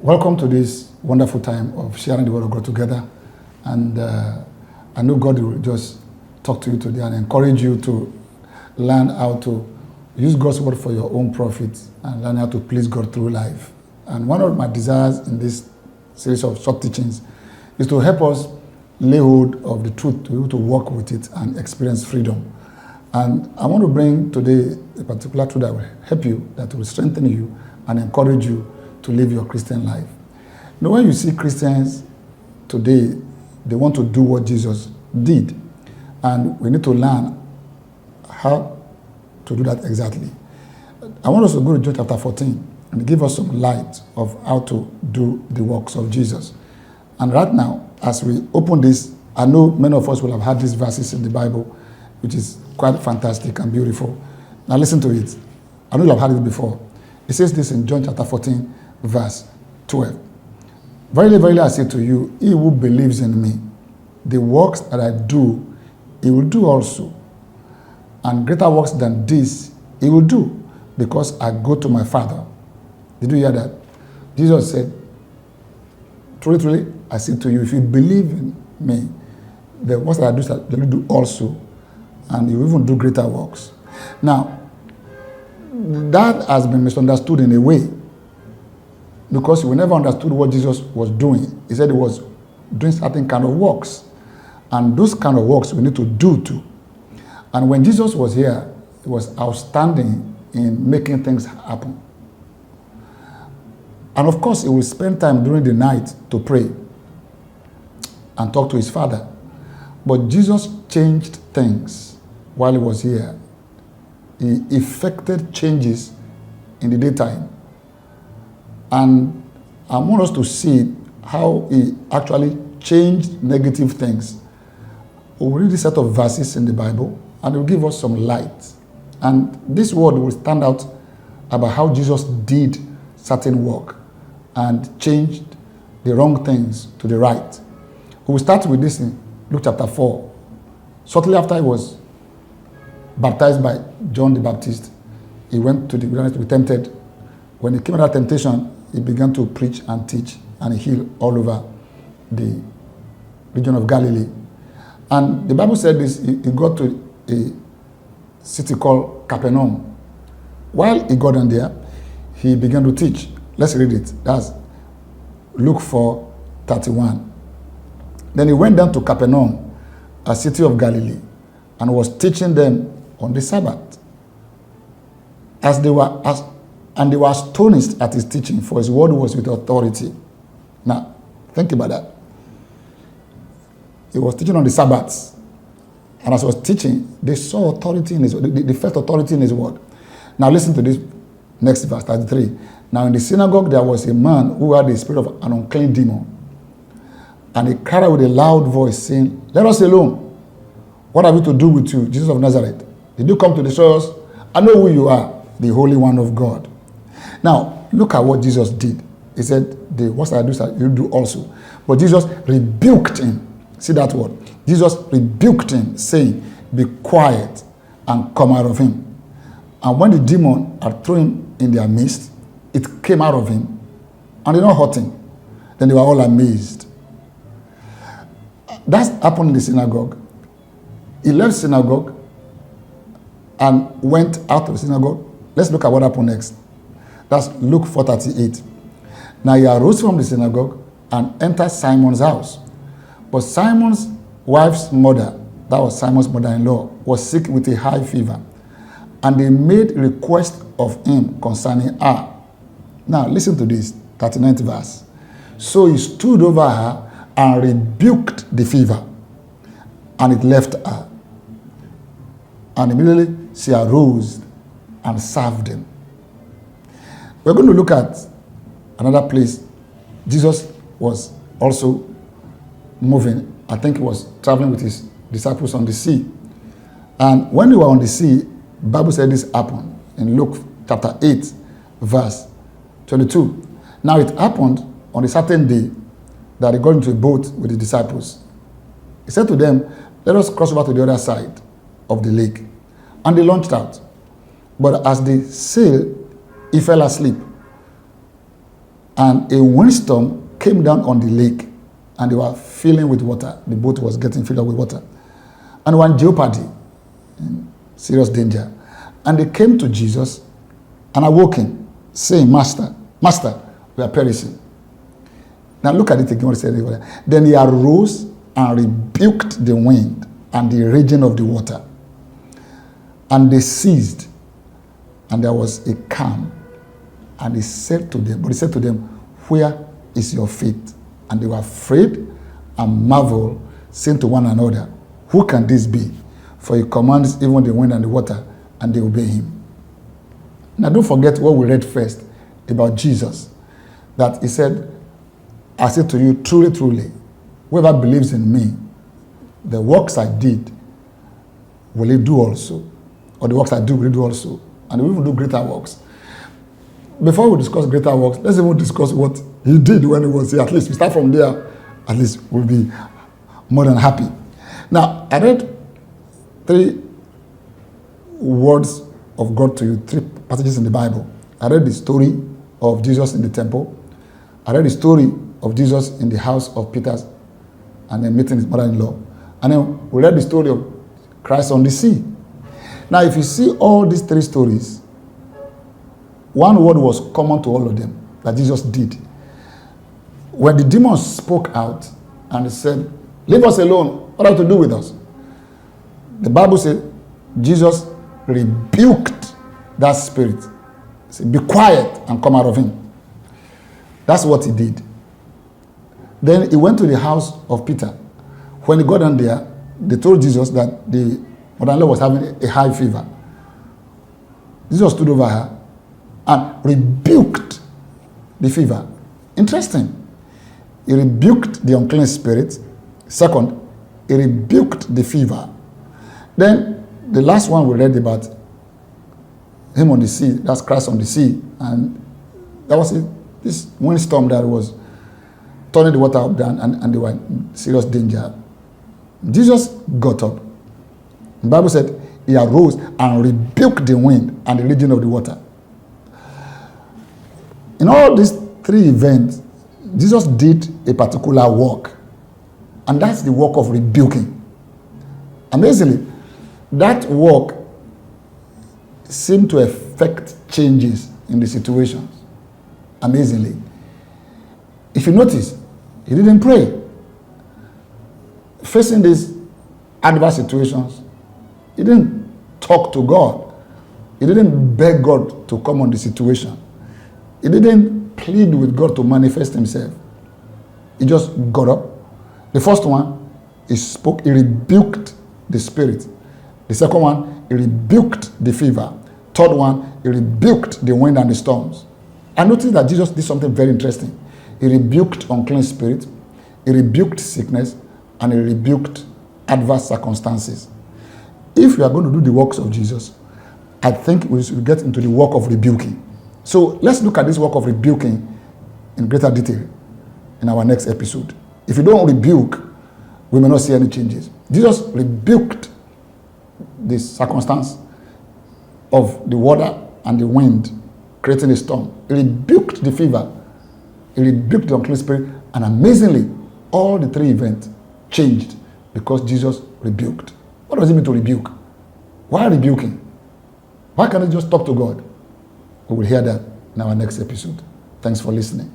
Welcome to this wonderful time of sharing the Word of God together. And I know God will just talk to you today and encourage you to learn how to use God's Word for your own profit and learn how to please God through life. And one of my desires in this series of short teachings is to help us lay hold of the truth, to be able to walk with it and experience freedom. And I want to bring today a particular truth that will help you, that will strengthen you and encourage you to live your Christian life. You know, when you see Christians today, they want to do what Jesus did. And we need to learn how to do that exactly. I want us to go to John chapter 14 and give us some light of how to do the works of Jesus. And right now, as we open this, I know many of us will have heard these verses in the Bible, which is quite fantastic and beautiful. Now listen to it. I know you have heard it before. It says this in John chapter 14, verse 12. Verily, verily, I say to you, he who believes in me, the works that I do, he will do also. And greater works than this, he will do, because I go to my Father. Did you hear that? Jesus said, truly, truly, I say to you, if you believe in me, the works that I do, they will do also, and you will even do greater works. Now, that has been misunderstood in a way, because we never understood what Jesus was doing. He said he was doing certain kind of works. And those kind of works we need to do too. And when Jesus was here, he was outstanding in making things happen. And of course, he will spend time during the night to pray and talk to his Father. But Jesus changed things while he was here. He effected changes in the daytime. And I want us to see how he actually changed negative things. We'll read a set of verses in the Bible, and it will give us some light. And this word will stand out about how Jesus did certain work and changed the wrong things to the right. We will start with this in Luke chapter 4. Shortly after he was baptized by John the Baptist, he went to the wilderness to be tempted. When he came out of temptation, he began to preach and teach and heal all over the region of Galilee. And the Bible said this, he got to a city called Capernaum. While he got in there, he began to teach. Let's read it. That's Luke 4:31. Then he went down to Capernaum, a city of Galilee, and was teaching them on the Sabbath. And they were astonished at his teaching, for his word was with authority. Now, think about that. He was teaching on the Sabbath. And as he was teaching, they saw authority in his word. They felt authority in his word. Now listen to this next verse, 33. Now in the synagogue there was a man who had the spirit of an unclean demon. And he cried out with a loud voice, saying, let us alone. What have we to do with you, Jesus of Nazareth? Did you come to destroy us? I know who you are, the Holy One of God. Now, look at what Jesus did. He said, the works that I do, you do also. But Jesus rebuked him. See that word? Jesus rebuked him, saying, be quiet and come out of him. And when the demon had thrown him in their midst, it came out of him and did not hurt him. Then they were all amazed. That happened in the synagogue. He left synagogue and went out of the synagogue. Let's look at what happened next. That's Luke 4:38. Now he arose from the synagogue and entered Simon's house. But Simon's wife's mother, that was Simon's mother-in-law, was sick with a high fever. And they made request of him concerning her. Now listen to this, 39th verse. So he stood over her and rebuked the fever, and it left her. And immediately she arose and served him. We're going to look at another place. Jesus was also moving. I think he was traveling with his disciples on the sea. And when they were on the sea, the Bible said this happened in Luke chapter 8, verse 22. Now it happened on a certain day that he got into a boat with the disciples. He said to them, let us cross over to the other side of the lake. And they launched out. But as they sailed, he fell asleep. And a windstorm came down on the lake, and they were filling with water. The boat was getting filled up with water. And one jeopardy, in serious danger. And they came to Jesus and awoke him, saying, Master, Master, we are perishing. Now look at it again, what he said. Then he arose and rebuked the wind and the raging of the water. And they ceased, and there was a calm. And he said to them, where is your faith? And they were afraid and marveled, saying to one another, who can this be? For he commands even the wind and the water, and they obey him. Now don't forget what we read first about Jesus. That he said, I say to you, truly, truly, whoever believes in me, the works I did, will he do also? Or the works I do, will he do also? And we will do greater works. Before we discuss greater works, let's even discuss what he did when he was here. At least we start from there. At least we'll be more than happy. Now, I read 3 words of God to you, 3 passages in the Bible. I read the story of Jesus in the temple. I read the story of Jesus in the house of Peter and then meeting his mother-in-law. And then we read the story of Christ on the sea. Now, if you see all these 3 stories, one word was common to all of them that Jesus did. When the demons spoke out and said, leave us alone, what have to do with us? The Bible said Jesus rebuked that spirit. He said, be quiet and come out of him. That's what he did. Then he went to the house of Peter. When he got down there, they told Jesus that the mother-in-law was having a high fever. Jesus stood over her and rebuked the fever. Interesting. He rebuked the unclean spirit. Second, he rebuked the fever. Then the last one we read about him on the sea, that's Christ on the sea. And that was it. This windstorm that was turning the water up down, and they were in serious danger. Jesus got up. The Bible said he arose and rebuked the wind and the raging of the water. In all these 3 events, Jesus did a particular work, and that's the work of rebuking. Amazingly, that work seemed to affect changes in the situations. Amazingly. If you notice, he didn't pray. Facing these adverse situations, he didn't talk to God. He didn't beg God to come on the situation. He didn't plead with God to manifest himself. He just got up. The first one, he spoke, he rebuked the spirit. The second one, he rebuked the fever. Third one, he rebuked the wind and the storms. I noticed that Jesus did something very interesting. He rebuked unclean spirit, he rebuked sickness, and he rebuked adverse circumstances. If we are going to do the works of Jesus, I think we should get into the work of rebuking. So let's look at this work of rebuking in greater detail in our next episode. If you don't rebuke, we may not see any changes. Jesus rebuked the circumstance of the water and the wind creating a storm. He rebuked the fever. He rebuked the unclean spirit. And amazingly, all the 3 events changed because Jesus rebuked. What does it mean to rebuke? Why rebuking? Why can't you just talk to God? We will hear that in our next episode. Thanks for listening.